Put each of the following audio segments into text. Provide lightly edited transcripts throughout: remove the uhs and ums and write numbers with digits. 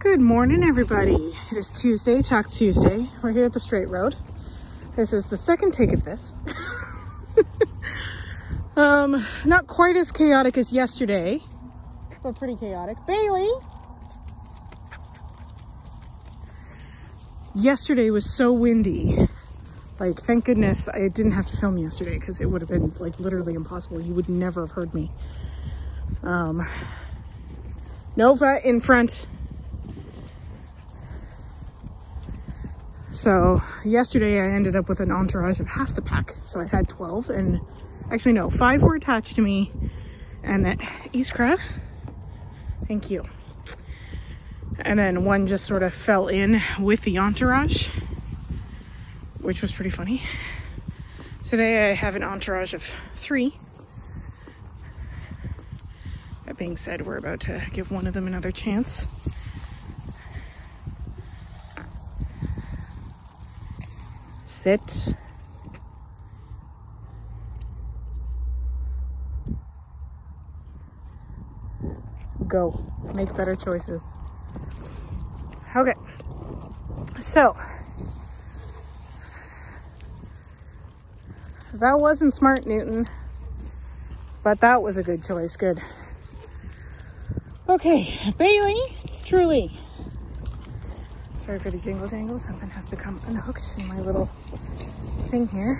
Good morning, everybody. It is Tuesday, Talk Tuesday. We're here at the straight road. This is the second take of this. Not quite as chaotic as yesterday, but pretty chaotic. Bailey! Yesterday was so windy. Like, thank goodness I didn't have to film yesterday because it would have been like literally impossible. You would never have heard me. Nova in front. So yesterday I ended up with an entourage of half the pack. So I had 12 and actually no, 5 were attached to me and that Iskra, thank you. And then one just sort of fell in with the entourage, which was pretty funny. Today I have an entourage of 3. That being said, we're about to give one of them another chance. Sit. Go. Make better choices. Okay. So, that wasn't smart, Newton, but that was a good choice. Good. Okay, Bailey, truly. Sorry for the jingle jangle. Something has become unhooked in my little thing here.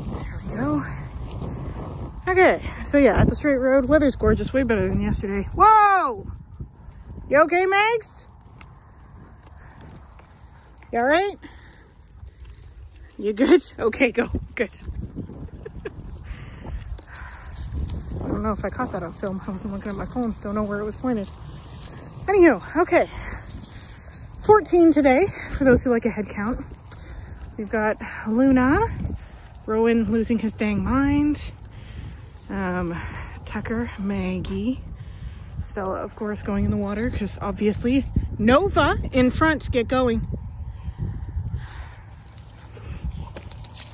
There we go. Okay, so yeah, at the straight road, weather's gorgeous, way better than yesterday. Whoa! You okay, Megs? You all right? You good? Okay, go. Good. I don't know if I caught that on film. I wasn't looking at my phone. Don't know where it was pointed. Anywho, okay. 14 today, for those who like a head count. We've got Luna, Rowan losing his dang mind, Tucker, Maggie, Stella, of course, going in the water, because obviously Nova in front, get going.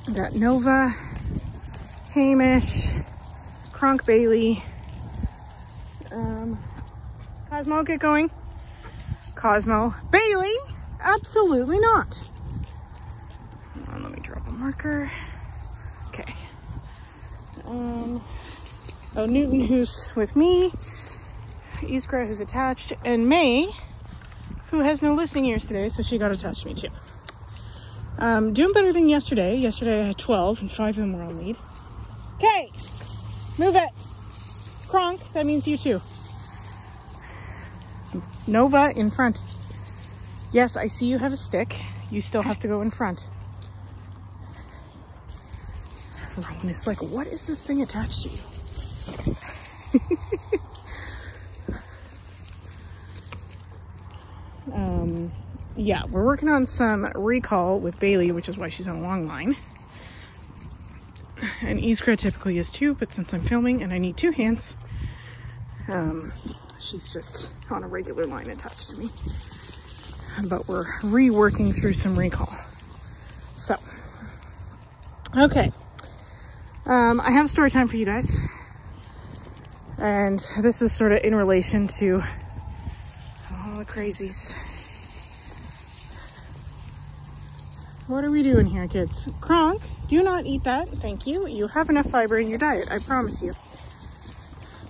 We've got Nova, Hamish, Kronk, Bailey, Cosmo, get going. Cosmo, Bailey, absolutely not. Hold on, let me drop a marker. Okay. Oh, Newton, who's with me, Iskra, who's attached, and May, who has no listening ears today, so she got attached to me too. Doing better than yesterday. Yesterday I had 12 and 5 of them were on lead. Okay, move it. Kronk, that means you too. Nova in front. Yes, I see you have a stick. You still have to go in front. Ryan is like, what is this thing attached to you? Yeah, we're working on some recall with Bailey, which is why she's on a long line. And Iskra typically is too, but since I'm filming and I need 2 hands, she's just on a regular line attached to me. But we're reworking through some recall. So, okay. I have a story time for you guys. And this is sort of in relation to all the crazies. What are we doing here, kids? Kronk, do not eat that. Thank you. You have enough fiber in your diet, I promise you.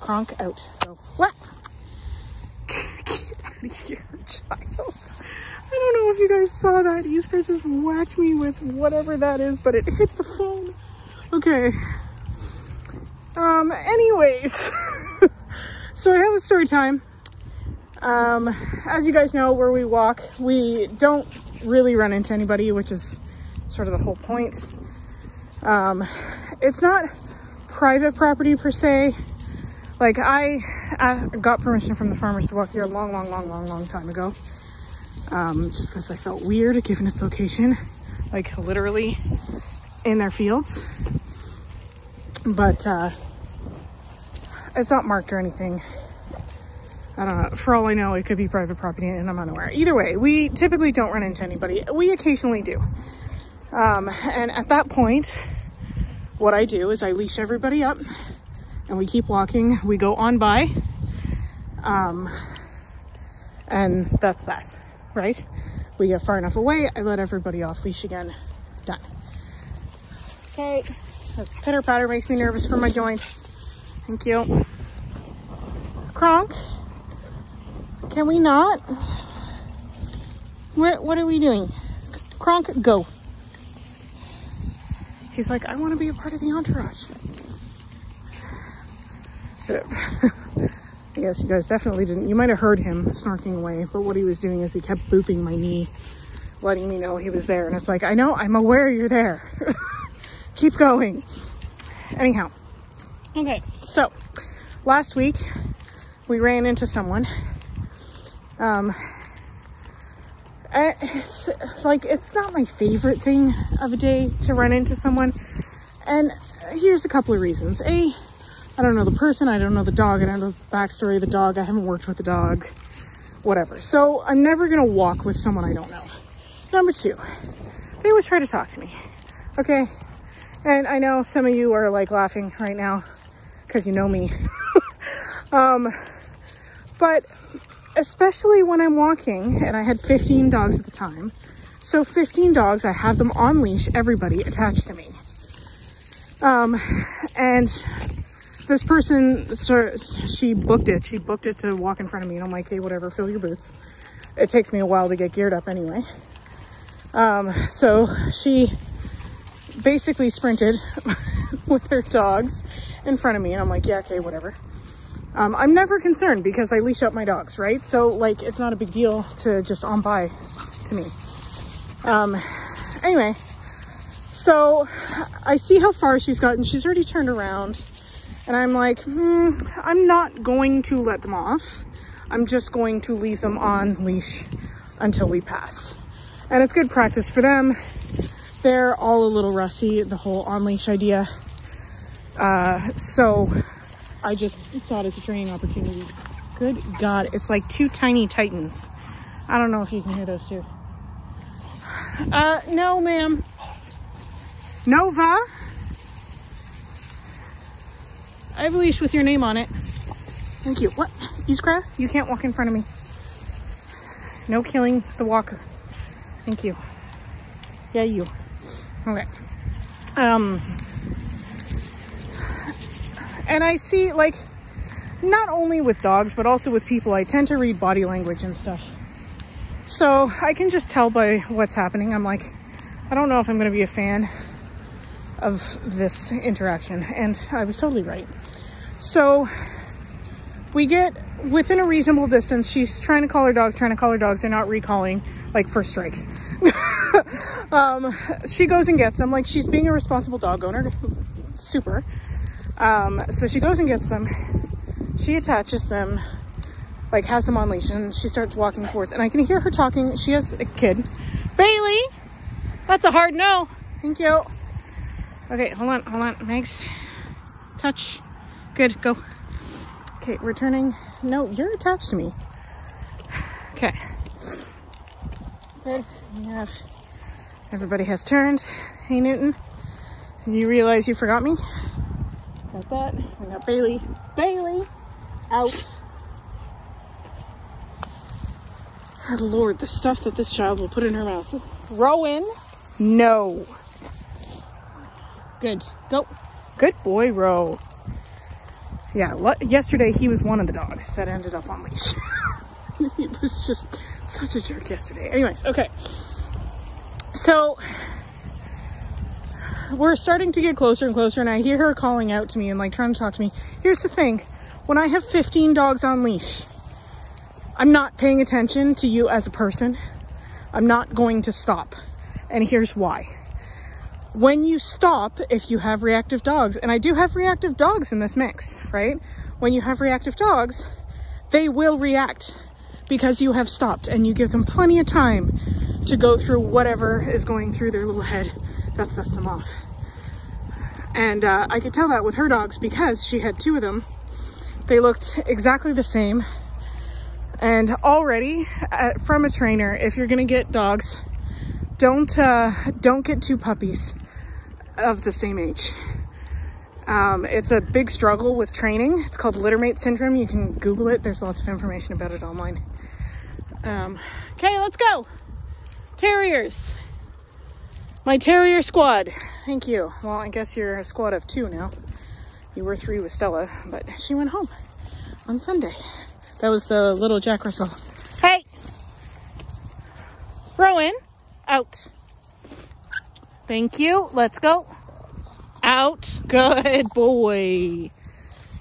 Kronk out. So, what? Get out of here, child. I don't know if you guys saw that. Easter just whacked me with whatever that is, but it hit the phone. Okay. Anyways. So I have a story time. As you guys know, where we walk, we don't really run into anybody, which is sort of the whole point. It's not private property per se. Like, I got permission from the farmers to walk here a long time ago. Just because I felt weird given its location, like literally in their fields. But it's not marked or anything. I don't know. For all I know, it could be private property and I'm unaware. Either way, we typically don't run into anybody. We occasionally do. And at that point, what I do is I leash everybody up and we keep walking. We go on by. And that's that, right? We get far enough away, I let everybody off leash again. Done. Okay, that pitter patter makes me nervous for my joints. Thank you. Kronk, can we not? What are we doing? Kronk, go. He's like, I want to be a part of the entourage. Yes, you guys definitely didn't. You might have heard him snarking away, but what he was doing is he kept booping my knee, letting me know he was there. And it's like, I know, I'm aware you're there. Keep going. Anyhow. Okay, so last week we ran into someone. It's like, it's not my favorite thing of a day to run into someone. And here's a couple of reasons. A, I don't know the person, I don't know the dog, I don't know the backstory of the dog, I haven't worked with the dog, whatever. So I'm never gonna walk with someone I don't know. Number two, they always try to talk to me, okay? And I know some of you are like laughing right now because you know me. But especially when I'm walking, and I had 15 dogs at the time. So 15 dogs, I have them on leash, everybody attached to me. And this person, she booked it to walk in front of me, and I'm like, hey, whatever, fill your boots. It takes me a while to get geared up anyway. So she basically sprinted with her dogs in front of me, and I'm like, yeah, okay, whatever. I'm never concerned because I leash up my dogs, right? So like, it's not a big deal to just on by to me. Anyway, so I see how far she's gotten. She's already turned around, and I'm like, I'm not going to let them off. I'm just going to leave them on leash until we pass. And it's good practice for them. They're all a little rusty, the whole on leash idea. So I just saw it as a training opportunity. Good God, it's like two tiny titans. I don't know if you can hear those two. No, ma'am. Nova. I have a leash with your name on it. Thank you. What? Iskra, you can't walk in front of me. No killing the walker. Thank you. Yeah, you. Okay. And I see, like, not only with dogs, but also with people, I tend to read body language and stuff. So I can just tell by what's happening. I'm like, I don't know if I'm going to be a fan of this interaction. And I was totally right. So we get within a reasonable distance. She's trying to call her dogs. They're not recalling, like, first strike. She goes and gets them. Like, she's being a responsible dog owner. Super. So she goes and gets them. She attaches them, like, has them on leash, and she starts walking towards, and I can hear her talking. She has a kid. Bailey, that's a hard no. Thank you. Okay, hold on, Megs. Touch. Good, go. Okay, returning. No, you're attached to me. Okay. Good. We have, everybody has turned. Hey, Newton. You realize you forgot me? Got that. We got Bailey. Bailey! Out. Oh, Lord, the stuff that this child will put in her mouth. Rowan, no. Good. Go. Good boy, Ro. Yeah, yesterday he was one of the dogs that ended up on leash. He was just such a jerk yesterday. Anyways, okay. So we're starting to get closer and closer, and I hear her calling out to me and like trying to talk to me. Here's the thing. When I have 15 dogs on leash, I'm not paying attention to you as a person. I'm not going to stop. And here's why. When you stop, if you have reactive dogs, and I do have reactive dogs in this mix, right? When you have reactive dogs, they will react because you have stopped and you give them plenty of time to go through whatever is going through their little head that sets them off. And I could tell that with her dogs because she had two of them. They looked exactly the same. And already from a trainer, if you're gonna get dogs, don't get two puppies of the same age. It's a big struggle with training. It's called littermate syndrome. You can Google it. There's lots of information about it online. Okay, let's go. Terriers. My terrier squad. Thank you. Well, I guess you're a squad of 2 now. You were 3 with Stella, but she went home on Sunday. That was the little Jack Russell. Hey! Rowan, out. Thank you. Let's go. Out. Good boy.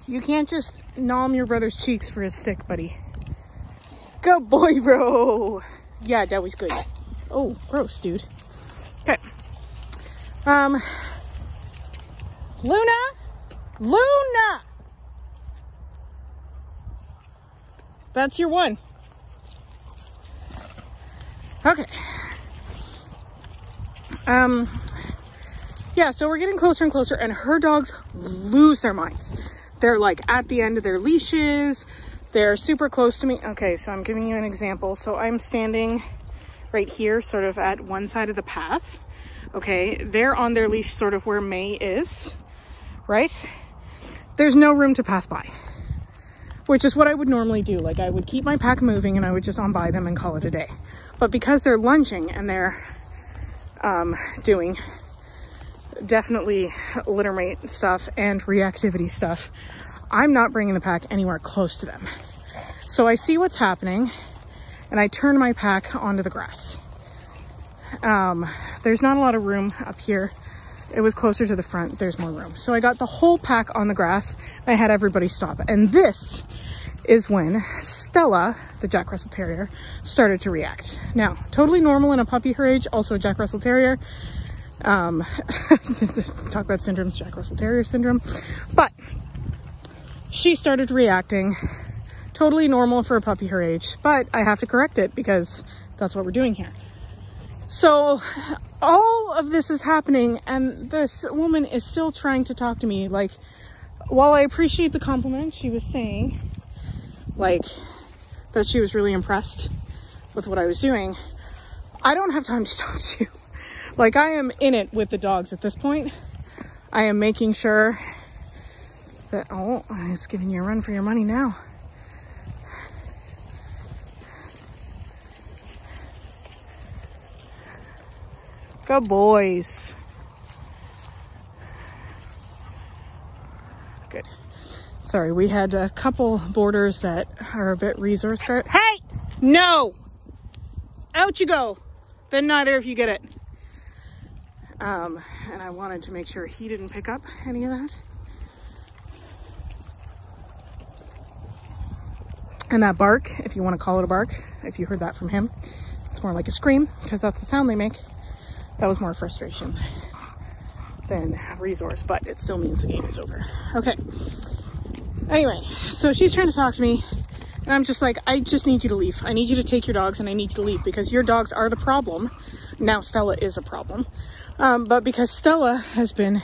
You can't just nom your brother's cheeks for his stick, buddy. Good boy, bro. Yeah, that was good. Oh, gross, dude. Okay. Luna? Luna! That's your one. Okay. Yeah, so we're getting closer and closer, and her dogs lose their minds. They're like at the end of their leashes. They're super close to me. Okay, so I'm giving you an example. So I'm standing right here, sort of at one side of the path. Okay, they're on their leash sort of where May is, right? There's no room to pass by, which is what I would normally do. Like, I would keep my pack moving and I would just on by them and call it a day. But because they're lunging and they're doing definitely littermate stuff and reactivity stuff, I'm not bringing the pack anywhere close to them. So I see what's happening and I turn my pack onto the grass. There's not a lot of room up here. It was closer to the front. There's more room. So I got the whole pack on the grass. I had everybody stop. And this is when Stella, the Jack Russell Terrier, started to react. Now, totally normal in a puppy her age, also a Jack Russell Terrier. Talk about syndromes, Jack Russell Terrier syndrome. But she started reacting. Totally normal for a puppy her age. But I have to correct it because that's what we're doing here. So all of this is happening and this woman is still trying to talk to me. Like, while I appreciate the compliment, she was saying like that she was really impressed with what I was doing. I don't have time to talk to you. Like, I am in it with the dogs at this point. I am making sure that, oh, it's giving you a run for your money now. Good boys. Good. Sorry, we had a couple boarders that are a bit resource guard. Hey! No! Out you go! Then neither of you get it. And I wanted to make sure he didn't pick up any of that. And that bark, if you want to call it a bark, if you heard that from him, it's more like a scream because that's the sound they make. That was more frustration than resource, but it still means the game is over. Okay. Anyway, so she's trying to talk to me and I'm just like, I just need you to leave. I need you to take your dogs and I need you to leave because your dogs are the problem. Now Stella is a problem. But because Stella has been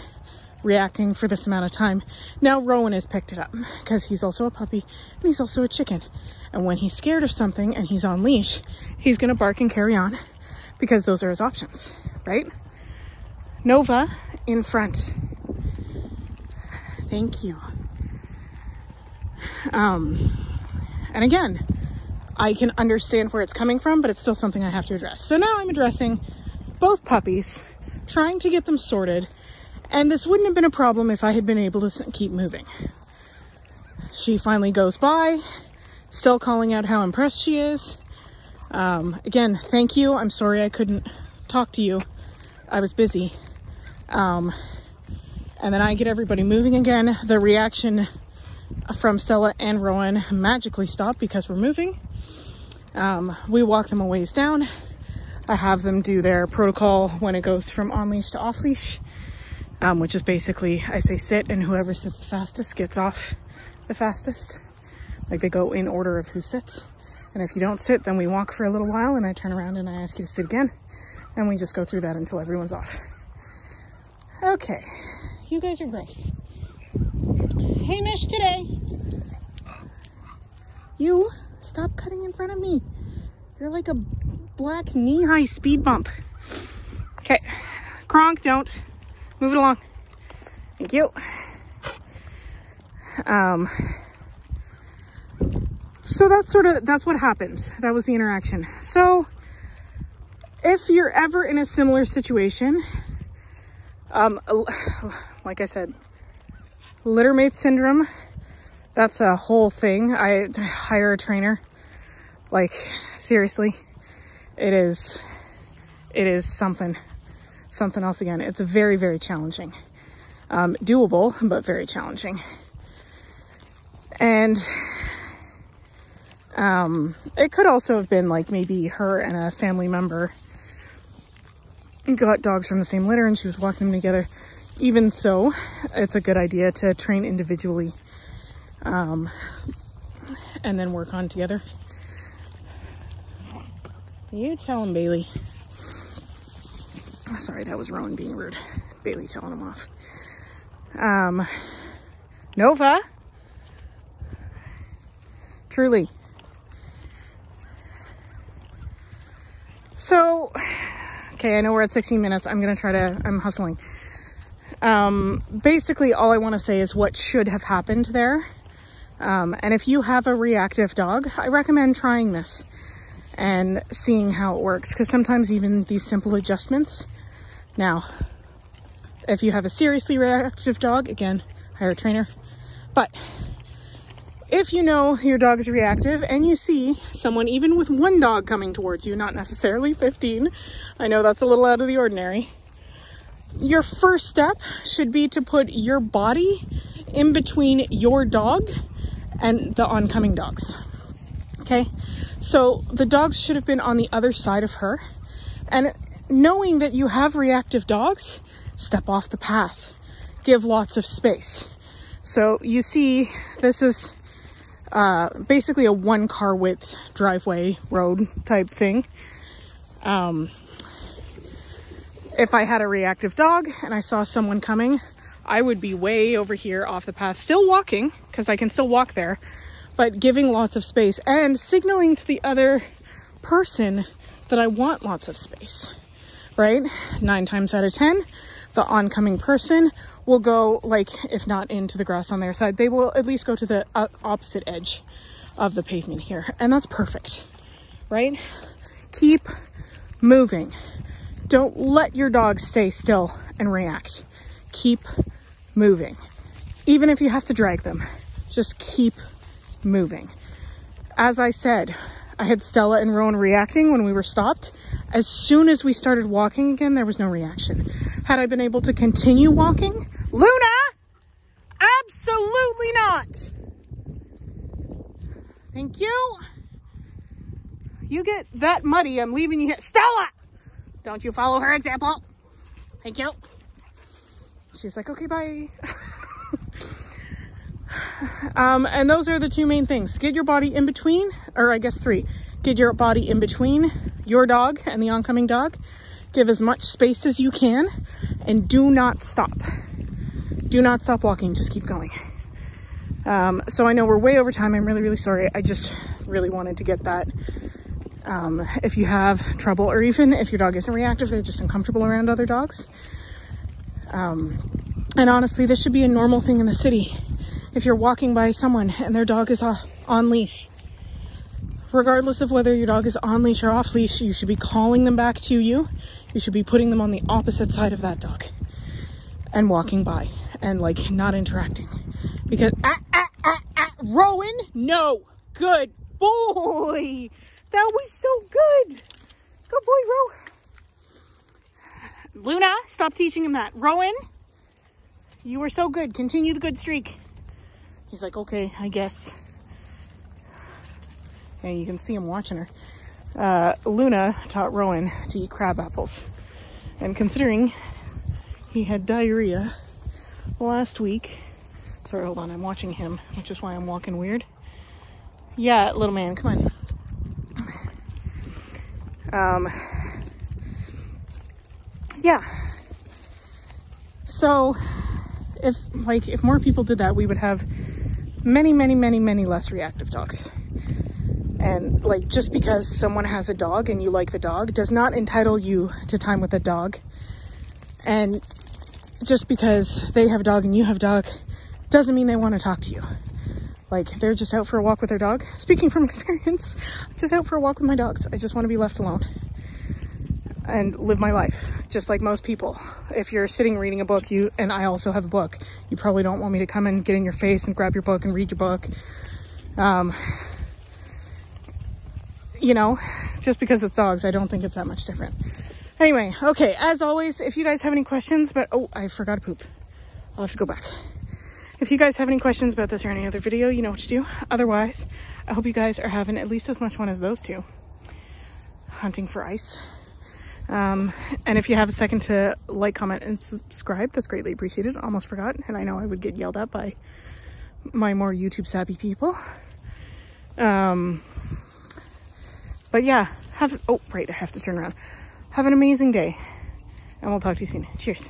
reacting for this amount of time, now Rowan has picked it up because he's also a puppy and he's also a chicken. And when he's scared of something and he's on leash, he's going to bark and carry on because those are his options. Right? Nova in front. Thank you. And again, I can understand where it's coming from, but it's still something I have to address. So now I'm addressing both puppies, trying to get them sorted. And this wouldn't have been a problem if I had been able to keep moving. She finally goes by, still calling out how impressed she is. Again, thank you. I'm sorry I couldn't talk to you. I was busy. And then I get everybody moving again. The reaction from Stella and Rowan magically stopped because we're moving. We walk them a ways down. I have them do their protocol when it goes from on leash to off leash, which is basically I say sit and whoever sits the fastest gets off the fastest. Like, they go in order of who sits. And if you don't sit, then we walk for a little while and I turn around and I ask you to sit again. And we just go through that until everyone's off. Okay, you guys are gross. Hey, Mish, today. You, stop cutting in front of me. You're like a black knee-high speed bump. Okay, Kronk, don't. Move it along. Thank you. So that's what happened. That was the interaction. So if you're ever in a similar situation, like I said, littermate syndrome, that's a whole thing. I hire a trainer. Like, seriously, it is something else again. It's very, very challenging. Doable, but very challenging. And it could also have been like maybe her and a family member got dogs from the same litter and she was walking them together. Even so, it's a good idea to train individually, and then work on together. You tell him, Bailey. Sorry, that was Rowan being rude. Bailey telling him off. Nova. Truly. So, okay, I know we're at 16 minutes. I'm hustling. Basically all I want to say is what should have happened there. And if you have a reactive dog, I recommend trying this and seeing how it works. Because sometimes even these simple adjustments. Now, if you have a seriously reactive dog, again, hire a trainer. But if you know your dog is reactive and you see someone even with one dog coming towards you, not necessarily 15, I know that's a little out of the ordinary, your first step should be to put your body in between your dog and the oncoming dogs. Okay, so the dogs should have been on the other side of her, and knowing that you have reactive dogs, step off the path, give lots of space. So you see, this is basically a 1 car width driveway road type thing. If I had a reactive dog and I saw someone coming, I would be way over here off the path, still walking, because I can still walk there, but giving lots of space and signaling to the other person that I want lots of space, right? 9 times out of 10, the oncoming person will go, like, if not into the grass on their side, they will at least go to the opposite edge of the pavement here. And that's perfect, right? Keep moving. Don't let your dog stay still and react. Keep moving. Even if you have to drag them, just keep moving. As I said, I had Stella and Rowan reacting when we were stopped. As soon as we started walking again, there was no reaction. Had I been able to continue walking? Luna! Absolutely not! Thank you. You get that muddy, I'm leaving you here. Stella! Don't you follow her example. Thank you. She's like, okay, bye. And those are the 2 main things. Get your body in between, or I guess 3. Get your body in between your dog and the oncoming dog. Give as much space as you can, and do not stop. Do not stop walking, just keep going. So I know we're way over time. I'm really, really sorry. I just really wanted to get that. If you have trouble, or even if your dog isn't reactive, they're just uncomfortable around other dogs. And honestly, this should be a normal thing in the city. If you're walking by someone and their dog is on leash, regardless of whether your dog is on leash or off leash, you should be calling them back to you. You should be putting them on the opposite side of that dog and walking by and like not interacting. Because, Rowan, no, good boy. That was so good. Good boy, Ro. Luna, stop teaching him that. Rowan, you were so good. Continue the good streak. He's like, okay, I guess. And you can see him watching her. Luna taught Rowan to eat crab apples. And considering he had diarrhea last week. Sorry, hold on. I'm watching him, which is why I'm walking weird. Yeah, little man, come on. Yeah. So if more people did that, we would have many less reactive dogs. And like, just because someone has a dog and you like the dog does not entitle you to time with the dog. And just because they have a dog and you have a dog doesn't mean they want to talk to you. Like, they're just out for a walk with their dog. Speaking from experience, I'm just out for a walk with my dogs. I just want to be left alone and live my life, just like most people. If you're sitting reading a book, and I also have a book, you probably don't want me to come and get in your face and grab your book and read your book. You know, just because it's dogs, I don't think it's that much different. Anyway, okay, as always, if you guys have any questions, oh, I forgot to poop. I'll have to go back. If you guys have any questions about this or any other video, you know what to do. Otherwise, I hope you guys are having at least as much fun as those two, hunting for ice. And if you have a second to like, comment, and subscribe, that's greatly appreciated. Almost forgot, and I know I would get yelled at by my more YouTube savvy people. But yeah, oh, right, I have to turn around. Have an amazing day, and we'll talk to you soon. Cheers.